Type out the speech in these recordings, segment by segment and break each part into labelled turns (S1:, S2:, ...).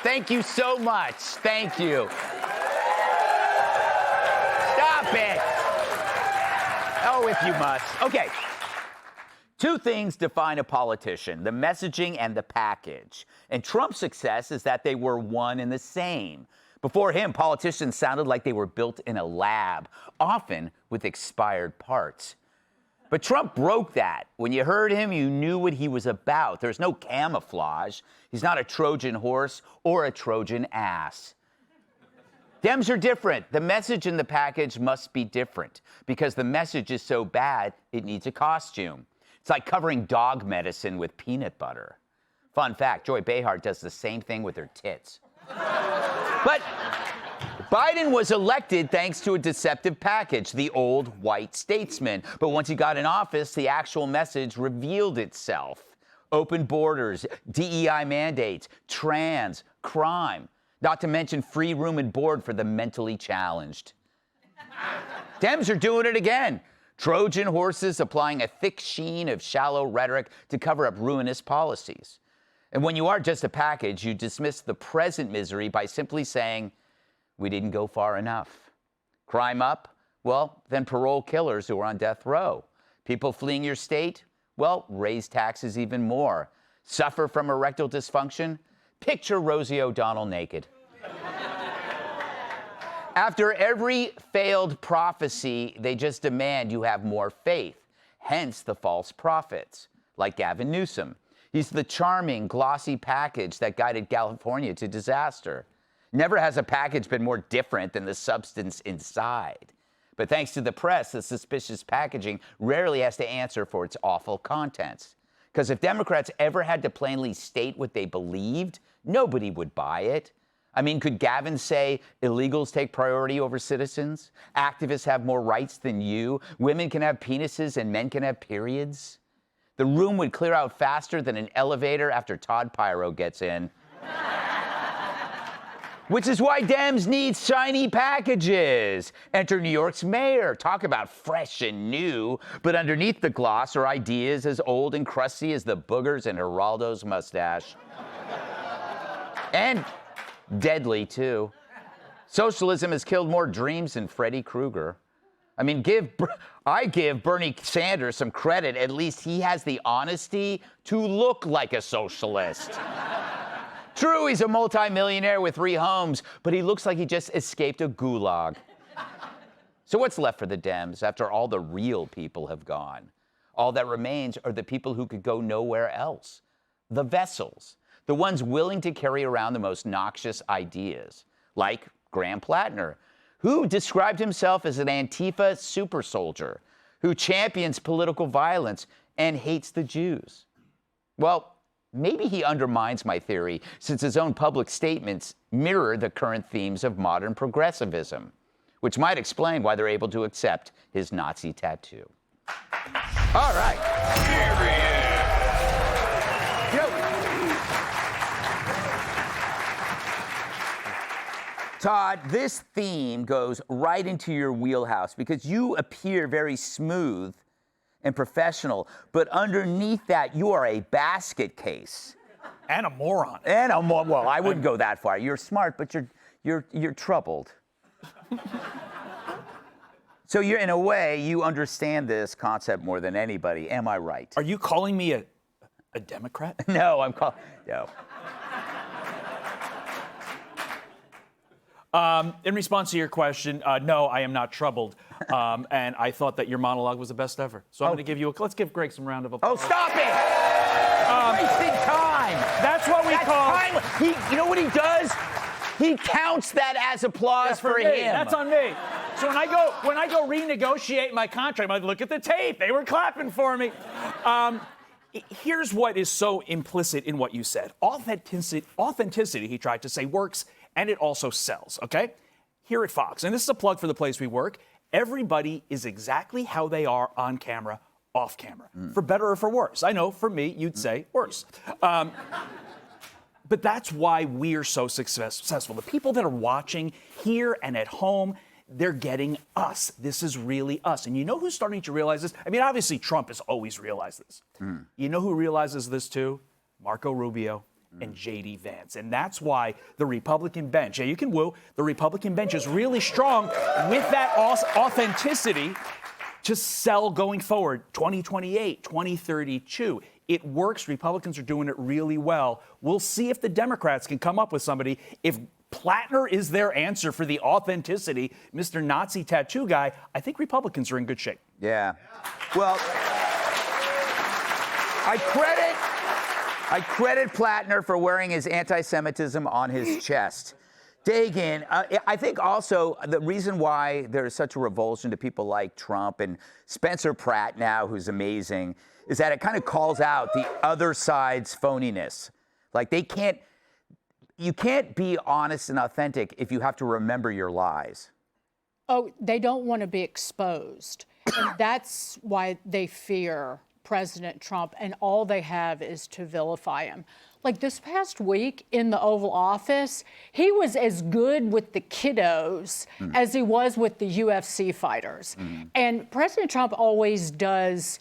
S1: Thank you so much. Thank you. Stop it. Oh, if you must. Okay. Two things define a politician, the messaging and the package. And Trump's success is that they were one and the same. Before him, politicians sounded like they were built in a lab, often with expired parts. But Trump broke that. When you heard him, you knew what he was about. There's no camouflage. He's not a Trojan horse or a Trojan ass. Dems are different. The message in the package must be different because the message is so bad, it needs a costume. It's like covering dog medicine with peanut butter. Fun fact, Joy Behar does the same thing with her tits. But Biden was elected thanks to a deceptive package, the old white statesman. But once he got in office, the actual message revealed itself. Open borders, DEI mandates, trans, crime, not to mention free room and board for the mentally challenged. Dems are doing it again. Trojan horses applying a thick sheen of shallow rhetoric to cover up ruinous policies. And when you are just a package, you dismiss the present misery by simply saying, we didn't go far enough. Crime up? Well, then parole killers who are on death row. People fleeing your state? Well, raise taxes even more. Suffer from erectile dysfunction? Picture Rosie O'Donnell naked. After every failed prophecy, they just demand you have more faith. Hence the false prophets, like Gavin Newsom. He's the charming, glossy package that guided California to disaster. Never has a package been more different than the substance inside. But thanks to the press, the suspicious packaging rarely has to answer for its awful contents. Because if Democrats ever had to plainly state what they believed, nobody would buy it. I mean, could Gavin say illegals take priority over citizens? Activists have more rights than you? Women can have penises and men can have periods? The room would clear out faster than an elevator after Todd Pyro gets in. Which is why Dems need shiny packages. Enter New York's mayor. Talk about fresh and new. But underneath the gloss are ideas as old and crusty as the boogers in Geraldo's mustache. And deadly, too. Socialism has killed more dreams than Freddy Krueger. I mean, I give Bernie Sanders some credit. At least he has the honesty to look like a socialist. True, he's a multimillionaire with 3 homes, but he looks like he just escaped a gulag. So what's left for the Dems after all the real people have gone? All that remains are the people who could go nowhere else. The vessels. The ones willing to carry around the most noxious ideas. Like Graham Plattner, who described himself as an Antifa super soldier, who champions political violence and hates the Jews. Well, maybe he undermines my theory, since his own public statements mirror the current themes of modern progressivism, which might explain why they're able to accept his Nazi tattoo. All right. Here he is. You know, Todd, this theme goes right into your wheelhouse because you appear very smooth and professional, but underneath that, you are a basket case.
S2: And a moron.
S1: Well, I wouldn't go that far. You're smart, but you're troubled. So you're, in a way, you understand this concept more than anybody. Am I right?
S2: Are you calling me a Democrat?
S1: No, no.
S2: In response to your question, no, I am not troubled. And I thought that your monologue was the best ever. So I'm going to give you let's give Greg some round of applause.
S1: Oh, stop it! Wasting time.
S2: That's what we call.
S1: You know what he does? He counts that as applause for him.
S2: That's on me. So when I go renegotiate my contract, I'm like, look at the tape. They were clapping for me. Here's what is so implicit in what you said. Authenticity, he tried to say, works, and it also sells, okay? Here at Fox, and this is a plug for the place we work, everybody is exactly how they are on camera, off camera, for better or for worse. I know, for me, you'd say worse. But that's why we're so successful. The people that are watching here and at home, they're getting us. This is really us. And you know who's starting to realize this? I mean, obviously, Trump has always realized this. You know who realizes this too? Marco Rubio and J.D. Vance. And that's why the Republican bench, yeah, you can woo, the Republican bench is really strong with that authenticity to sell going forward 2028, 2032. It works. Republicans are doing it really well. We'll see if the Democrats can come up with somebody. If Plattner is their answer for the authenticity, Mr. Nazi tattoo guy, I think Republicans are in good shape.
S1: Yeah. Well, I credit Plattner for wearing his anti-Semitism on his chest. Dagan, I think also the reason why there's such a revulsion to people like Trump and Spencer Pratt now, who's amazing, is that it kind of calls out the other side's phoniness. Like you can't be honest and authentic if you have to remember your lies.
S3: Oh, they don't want to be exposed. And that's why they fear President Trump, and all they have is to vilify him. Like this past week in the Oval Office, he was as good with the kiddos as he was with the UFC fighters. And President Trump always does,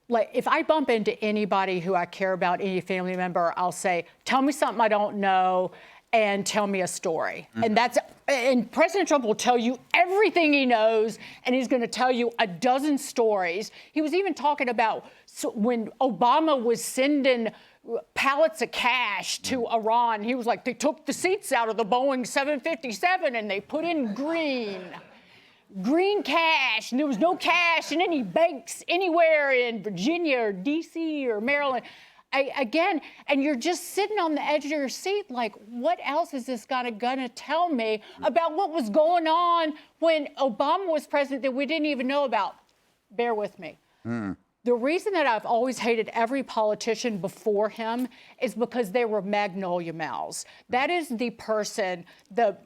S3: like, if I bump into anybody who I care about, any family member, I'll say, tell me something I don't know and tell me a story. And President Trump will tell you everything he knows, and he's going to tell you a dozen stories. He was even talking about when Obama was sending pallets of cash to Iran. He was like, they took the seats out of the Boeing 757 and they put in green cash, and there was no cash in any banks anywhere in Virginia or D.C. or Maryland. And you're just sitting on the edge of your seat like, what else is this guy gonna tell me about what was going on when Obama was president that we didn't even know about? Bear with me. The reason that I've always hated every politician before him is because they were magnolia mouths. That is the person, the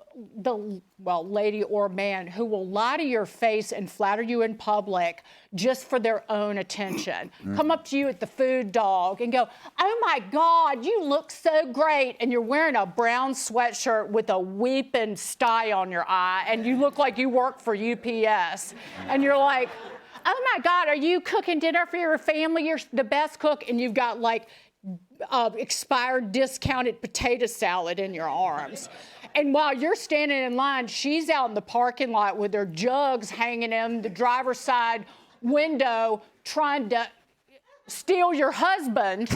S3: lady or man who will lie to your face and flatter you in public just for their own attention. Come up to you at the food dog and go, oh my God, you look so great. And you're wearing a brown sweatshirt with a weeping sty on your eye, and you look like you work for UPS. And you're like, oh my God, are you cooking dinner for your family? You're the best cook, and you've got like expired, discounted potato salad in your arms. And while you're standing in line, she's out in the parking lot with her jugs hanging in the driver's side window trying to steal your husband.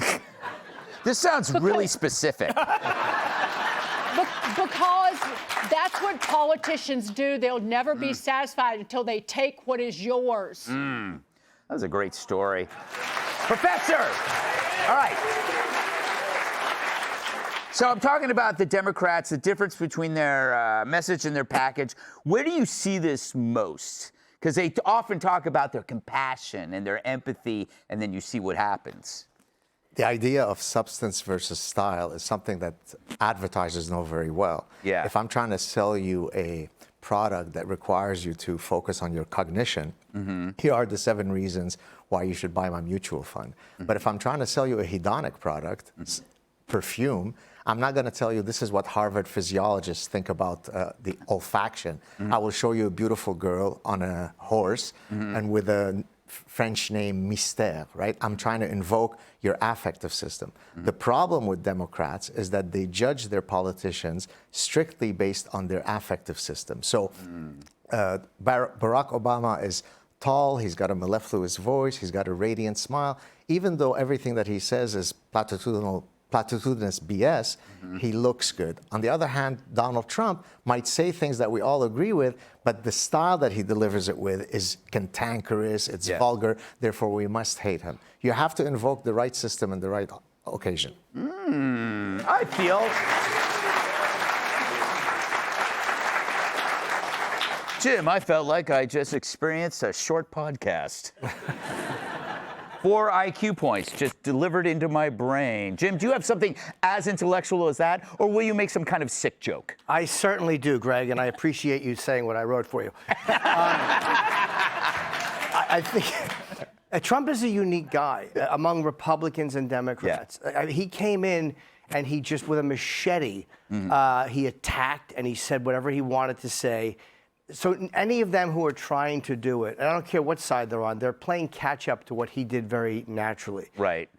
S1: This sounds really specific.
S3: Because that's what politicians do. They'll never be satisfied until they take what is yours.
S1: That was a great story. Professor! All right. So I'm talking about the Democrats, the difference between their message and their package. Where do you see this most? Because they often talk about their compassion and their empathy, and then you see what happens.
S4: The idea of substance versus style is something that advertisers know very well.
S1: Yeah.
S4: If I'm trying to sell you a product that requires you to focus on your cognition, here are the 7 reasons why you should buy my mutual fund. But if I'm trying to sell you a hedonic product, perfume, I'm not going to tell you this is what Harvard physiologists think about the olfaction. I will show you a beautiful girl on a horse and with a French name Mystère, right? I'm trying to invoke your affective system. The problem with Democrats is that they judge their politicians strictly based on their affective system. So Barack Obama is tall, he's got a mellifluous voice, he's got a radiant smile. Even though everything that he says is platitudinous BS, he looks good. On the other hand, Donald Trump might say things that we all agree with, but the style that he delivers it with is cantankerous, it's vulgar, therefore we must hate him. You have to invoke the right system and the right occasion.
S1: I feel... Jim, I felt like I just experienced a short podcast. 4 IQ points just delivered into my brain. Jim, do you have something as intellectual as that, or will you make some kind of sick joke?
S5: I certainly do, Greg, and I appreciate you saying what I wrote for you. I think Trump is a unique guy among Republicans and Democrats. Yeah. He came in and he just, with a machete, he attacked and he said whatever he wanted to say. So any of them who are trying to do it, and I don't care what side they're on, they're playing catch up to what he did very naturally.
S1: Right.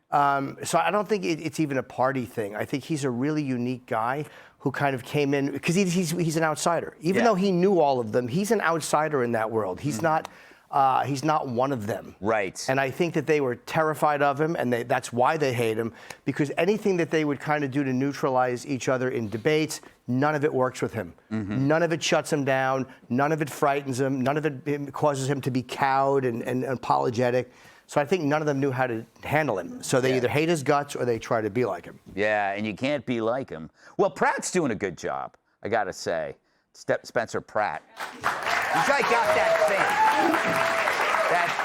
S5: So I don't think it's even a party thing. I think he's a really unique guy who kind of came in because he's an outsider. Even though he knew all of them, he's an outsider in that world. He's not one of them.
S1: Right.
S5: And I think that they were terrified of him, and that's why they hate him, because anything that they would kind of do to neutralize each other in debates, none of it works with him. None of it shuts him down. None of it frightens him. None of it causes him to be cowed and apologetic. So I think none of them knew how to handle him. So they either hate his guts or they try to be like him.
S1: Yeah, and you can't be like him. Well, Pratt's doing a good job, I got to say. Spencer Pratt. This guy got that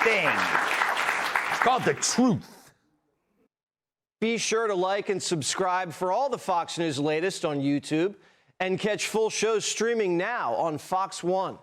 S1: thing. It's called The Truth.
S6: Be sure to like and subscribe for all the Fox News latest on YouTube and catch full shows streaming now on Fox One.